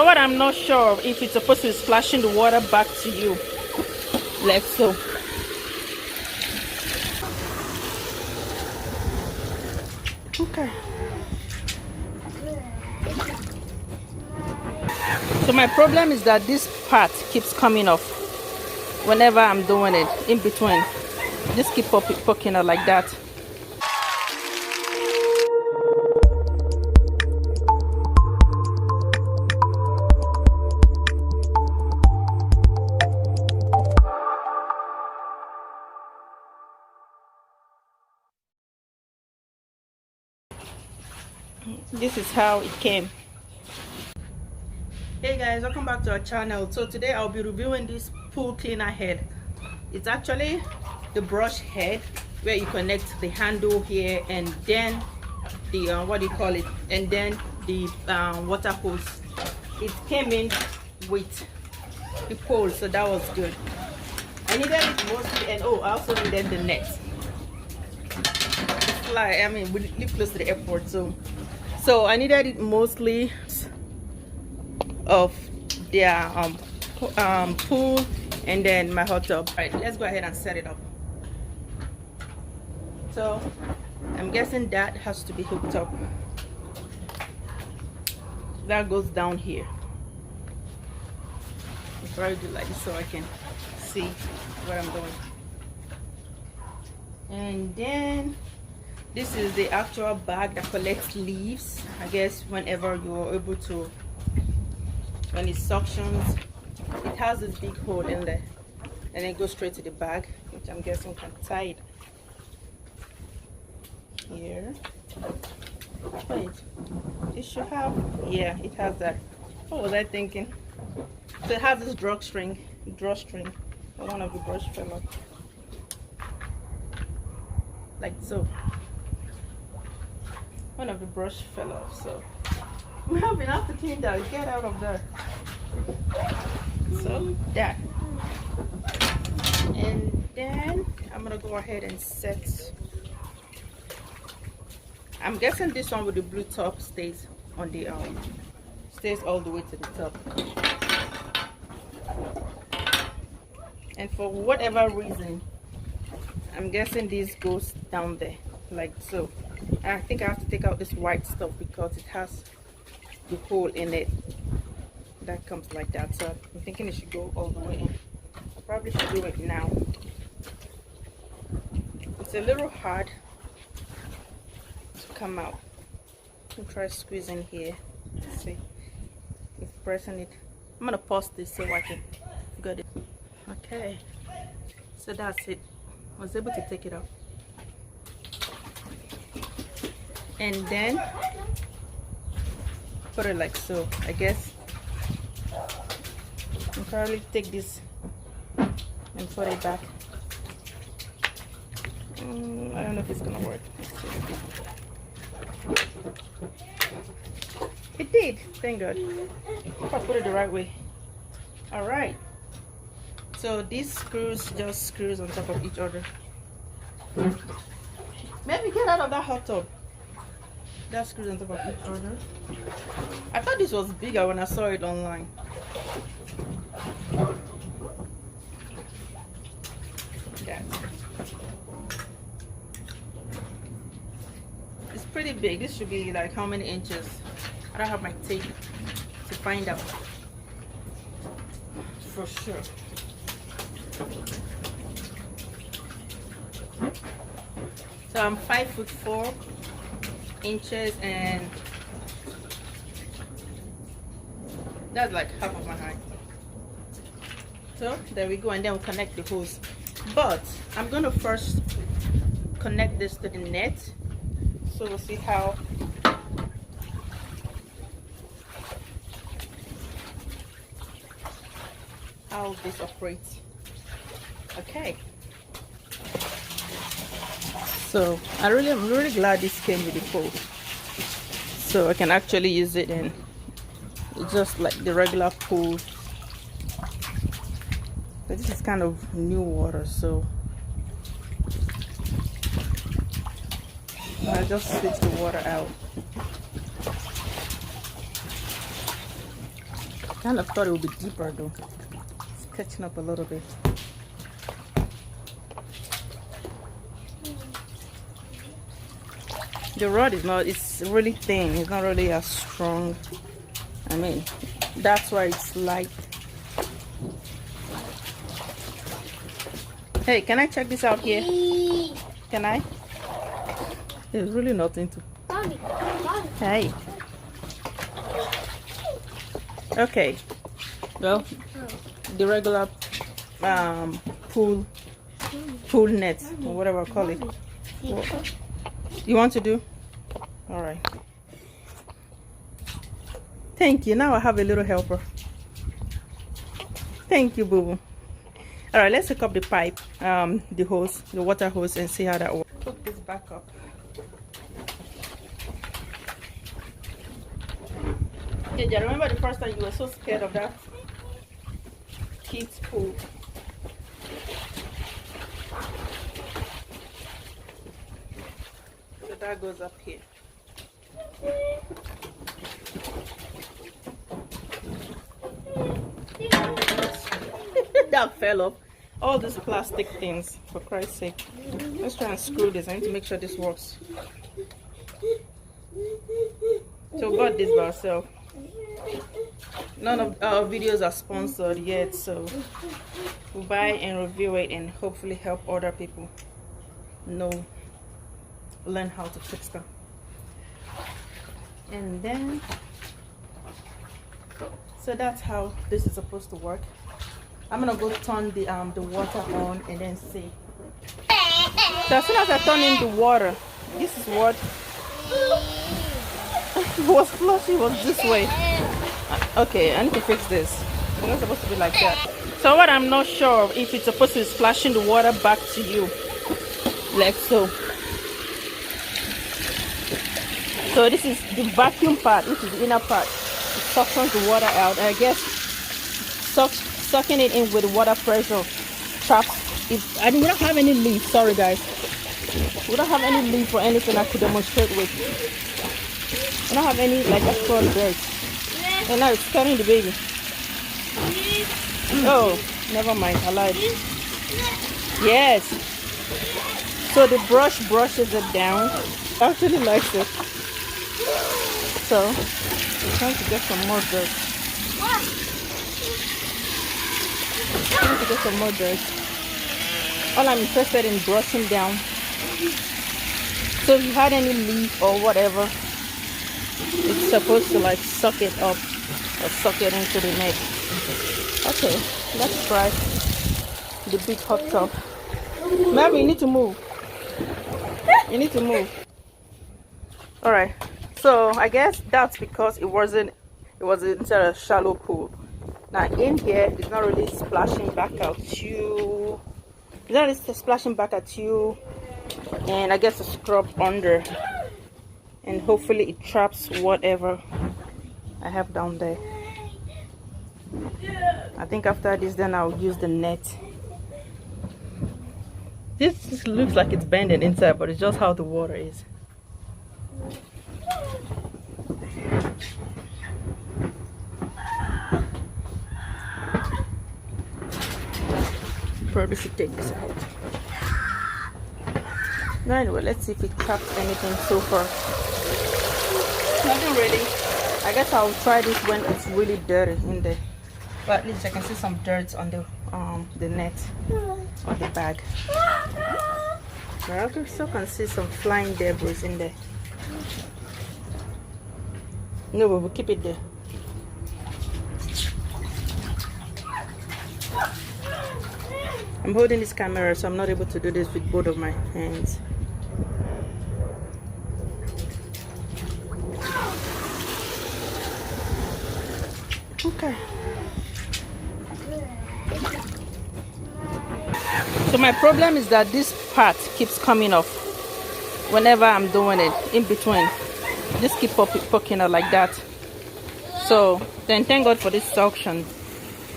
So what I'm not sure of, if it's supposed to be splashing the water back to you, like so. Okay. So my problem is that this part keeps coming off whenever I'm doing it in between. Just keep poking out like that. This is how it came. Hey guys, welcome back to our channel. So today I'll be reviewing this pool cleaner head. It's actually the brush head where you connect the handle here and then the what do you call it, and then the water hose. It came in with the pole, so that was good. I needed it mostly, and oh, I also needed the net. It's like, I mean, we live close to the airport, so I needed it mostly of their pool and then my hot tub. All right, let's go ahead and set it up. So I'm guessing that has to be hooked up. That goes down here. I'll try to do like this so I can see what I'm doing. And then this is the actual bag that collects leaves. I guess whenever you're able to, when it suctions, it has this big hole in there and it goes straight to the bag, which I'm guessing can tie it here. Wait, it should have, yeah, it has that. What was I thinking? So it has this drawstring. One of the brush fell off, like so. One of the brush fell off, so we have to clean that. Get out of there. So that, and then I'm gonna go ahead and set. I'm guessing this one with the blue top stays on the stays all the way to the top. And for whatever reason, I'm guessing this goes down there like so. I think I have to take out this white stuff because it has the hole in it that comes like that. So I'm thinking it should go all the way in. I probably should do it now. It's a little hard to come out. I'll try squeezing here. Let's see if pressing it. I'm gonna pause this so I can get it. Okay, so that's it. I was able to take it off. And then put it like so. I guess I'll probably take this and put it back. I don't know if it's gonna work. It did, thank God. If I put it the right way. All right. So these screws just screws on top of each other. Maybe get out of that hot tub. That screws on top of each other. I thought this was bigger when I saw it online. That. It's pretty big. This should be like how many inches? I don't have my tape to find out for sure. So I'm 5'4" and that's like half of my height. So there we go, and then we'll connect the hose. But I'm gonna first connect this to the net, so we'll see how this operates. Okay. So I'm really glad this came with the pole, so I can actually use it in just like the regular pool. But this is kind of new water, so I just switch the water out. Kind of thought it would be deeper though. It's catching up a little bit. The rod is not, it's really thin. It's not really as strong. I mean, that's why it's light. Hey, can I check this out here? Can I? There's really nothing to. Hey. Okay. Well, the regular pool net or whatever I call it. You want to do? All right. Thank you. Now I have a little helper. Thank you, boo boo. All right, let's hook up the pipe, the hose, the water hose, and see how that works. Hook this back up. Did you remember the first time you were so scared of that kids pool? So that goes up here. That fell off. All these plastic things, for Christ's sake. Let's try and screw this. I need to make sure this works. So we got this by ourselves. None of our videos are sponsored yet, so we'll buy and review it and hopefully help other people learn how to fix them. And then, so that's how this is supposed to work. I'm gonna go turn the water on and then see. So as soon as I turn in the water, this is what it was flushing, was this way. Okay, I need to fix this. It's not supposed to be like that. So what I'm not sure of, if it's supposed to be splashing the water back to you, like so. So this is the vacuum part, which is the inner part. It suctions the water out, and I guess sucking it in with water pressure traps. I we don't have any leaf. Sorry guys, we don't have any leaf or anything I could demonstrate with. We don't have any like actual dirt. And now it's carrying the baby. Oh, never mind. I lied. Yes. So the brush brushes it down. I actually like it. So I'm trying to get some more dirt. Trying to get some more dirt. All I'm interested in brushing down. So if you had any leaf or whatever, it's supposed to like suck it up or suck it into the neck. Okay, let's try the big hot tub. Maybe you need to move. You need to move. All right. So I guess that's because it was inside a shallow pool. Now in here, it's not really splashing back at you. It's not really splashing back at you, and I guess a scrub under, and hopefully it traps whatever I have down there. I think after this, then I'll use the net. This looks like it's bending inside, but it's just how the water is. Probably should take this out. No, anyway, let's see if it traps anything so far. Nothing really. I guess I'll try this when it's really dirty in there. But at least I can see some dirt on the net or the bag. But I also can see some flying debris in there. No, but we'll keep it there. I'm holding this camera, so I'm not able to do this with both of my hands. Okay. So my problem is that this part keeps coming off whenever I'm doing it in between. Just keep poking out like that. So then thank God for this suction.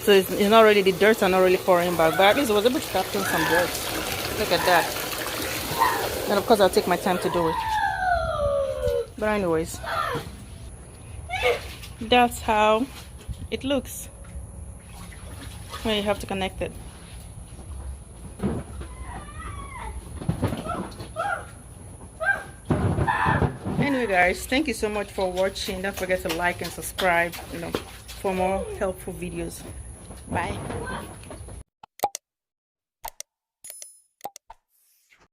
So it's not really, the dirt are not really pouring back, but at least I was able to capture some dirt. Look at that. And of course I'll take my time to do it. But anyways, that's how it looks when you have to connect it. Anyway guys, thank you so much for watching. Don't forget to like and subscribe, for more helpful videos. Bye.